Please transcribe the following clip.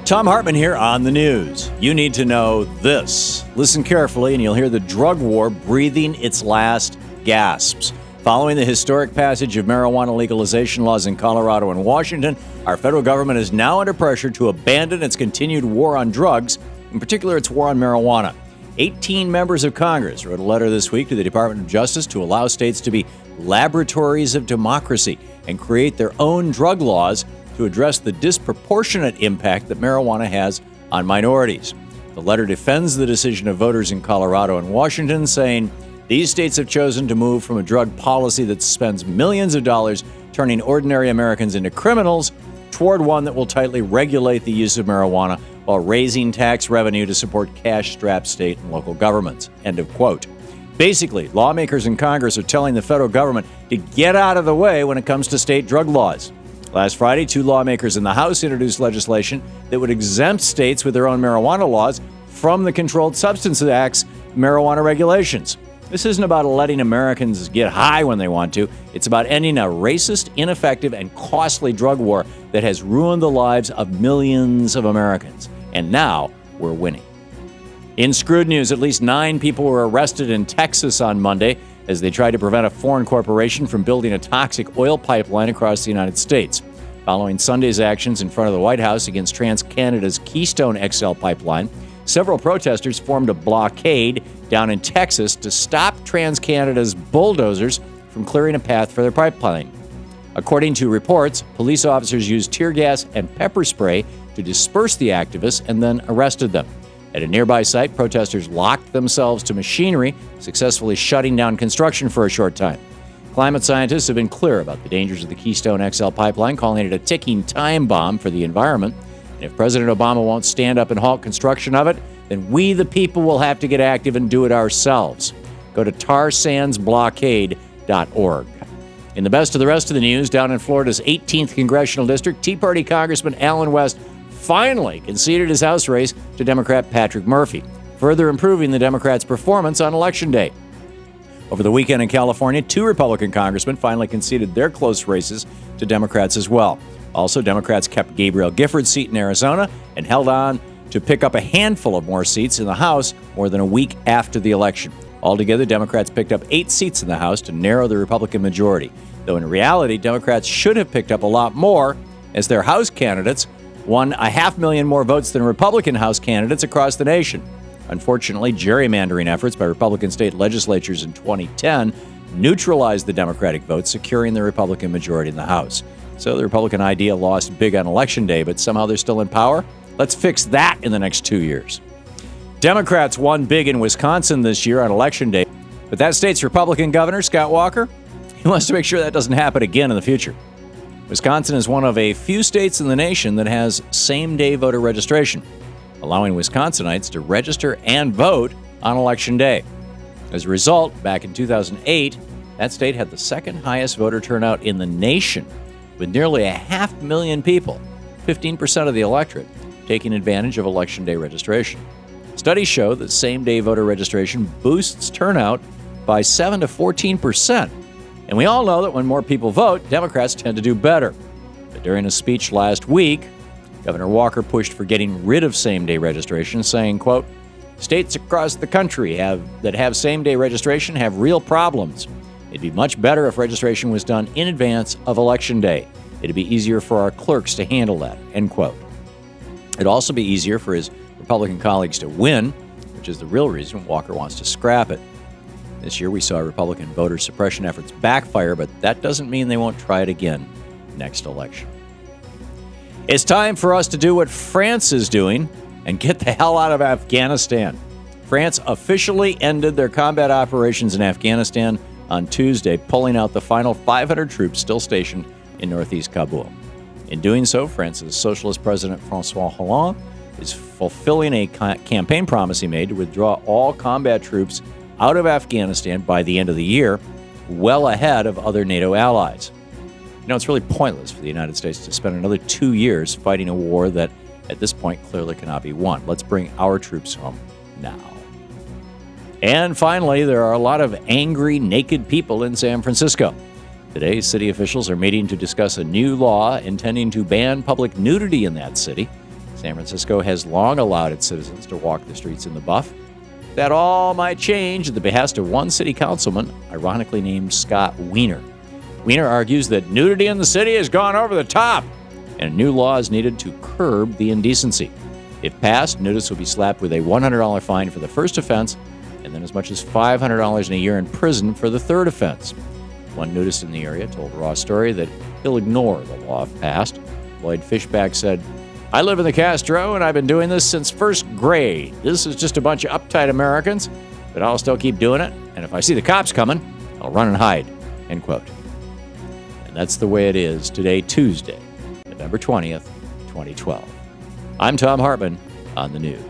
Thom Hartmann here on the news. You need to know this. Listen carefully and you'll hear the drug war breathing its last gasps. Following the historic passage of marijuana legalization laws in Colorado and Washington, our federal government is now under pressure to abandon its continued war on drugs, in particular its war on marijuana. 18 members of Congress wrote a letter this week to the Department of Justice to allow states to be laboratories of democracy and create their own drug laws to address the disproportionate impact that marijuana has on minorities. The letter defends the decision of voters in Colorado and Washington, saying these states have chosen to move from a drug policy that spends millions of dollars turning ordinary Americans into criminals toward one that will tightly regulate the use of marijuana while raising tax revenue to support cash-strapped state and local governments. End of quote. Basically, lawmakers in Congress are telling the federal government to get out of the way when it comes to state drug laws. Last Friday, 2 lawmakers in the House introduced legislation that would exempt states with their own marijuana laws from the Controlled Substances Act's marijuana regulations. This isn't about letting Americans get high when they want to. It's about ending a racist, ineffective, and costly drug war that has ruined the lives of millions of Americans. And now we're winning. In Screwed News, at least 9 people were arrested in Texas on Monday as they tried to prevent a foreign corporation from building a toxic oil pipeline across the United States. Following Sunday's actions in front of the White House against TransCanada's Keystone XL pipeline, several protesters formed a blockade down in Texas to stop TransCanada's bulldozers from clearing a path for their pipeline. According to reports, police officers used tear gas and pepper spray to disperse the activists and then arrested them. At a nearby site, protesters locked themselves to machinery, successfully shutting down construction for a short time. Climate scientists have been clear about the dangers of the Keystone XL pipeline, calling it a ticking time bomb for the environment. And if President Obama won't stand up and halt construction of it, then we, the people, will have to get active and do it ourselves. Go to tarsandsblockade.org. In the best of the rest of the news, down in Florida's 18th Congressional District, Tea Party Congressman Alan West finally conceded his House race to Democrat Patrick Murphy, further improving the Democrats' performance on Election Day. Over the weekend in California, 2 Republican congressmen finally conceded their close races to Democrats as well. Also, Democrats kept Gabriel Gifford's seat in Arizona and held on to pick up a handful of more seats in the House more than a week after the election. Altogether, Democrats picked up 8 seats in the House to narrow the Republican majority, though in reality, Democrats should have picked up a lot more as their House candidates won 500,000 more votes than Republican House candidates across the nation. Unfortunately, gerrymandering efforts by Republican state legislatures in 2010 neutralized the Democratic vote, securing the Republican majority in the House. So the Republican idea lost big on Election Day, but somehow they're still in power? Let's fix that in the next 2 years. Democrats won big in Wisconsin this year on Election Day, but that state's Republican governor, Scott Walker, he wants to make sure that doesn't happen again in the future. Wisconsin is one of a few states in the nation that has same-day voter registration, allowing Wisconsinites to register and vote on Election Day. As a result, back in 2008, that state had the second highest voter turnout in the nation, with nearly 500,000 people, 15% of the electorate, taking advantage of Election Day registration. Studies show that same-day voter registration boosts turnout by 7 to 14%. And we all know that when more people vote, Democrats tend to do better. But during a speech last week, Governor Walker pushed for getting rid of same-day registration, saying, quote, "States across the country that have same-day registration have real problems. It'd be much better if registration was done in advance of Election Day. It'd be easier for our clerks to handle that," end quote. It'd also be easier for his Republican colleagues to win, which is the real reason Walker wants to scrap it. This year we saw Republican voter suppression efforts backfire, but that doesn't mean they won't try it again next election. It's time for us to do what France is doing and get the hell out of Afghanistan. France officially ended their combat operations in Afghanistan on Tuesday, pulling out the final 500 troops still stationed in northeast Kabul. In doing so, France's socialist president François Hollande is fulfilling a campaign promise he made to withdraw all combat troops out of Afghanistan by the end of the year, well ahead of other NATO allies. You know, it's really pointless for the United States to spend another 2 years fighting a war that, at this point, clearly cannot be won. Let's bring our troops home now. And finally, there are a lot of angry, naked people in San Francisco. Today, city officials are meeting to discuss a new law intending to ban public nudity in that city. San Francisco has long allowed its citizens to walk the streets in the buff. That all might change at the behest of one city councilman, ironically named Scott Wiener. Wiener argues that nudity in the city has gone over the top, and a new law is needed to curb the indecency. If passed, nudists will be slapped with a $100 fine for the first offense, and then as much as $500 in a year in prison for the third offense. One nudist in the area told Raw Story that he'll ignore the law if passed. Lloyd Fishback said, "I live in the Castro, and I've been doing this since first grade. This is just a bunch of uptight Americans, but I'll still keep doing it, and if I see the cops coming, I'll run and hide," end quote. And that's the way it is today, Tuesday, November 20th, 2012. I'm Thom Hartmann on the news.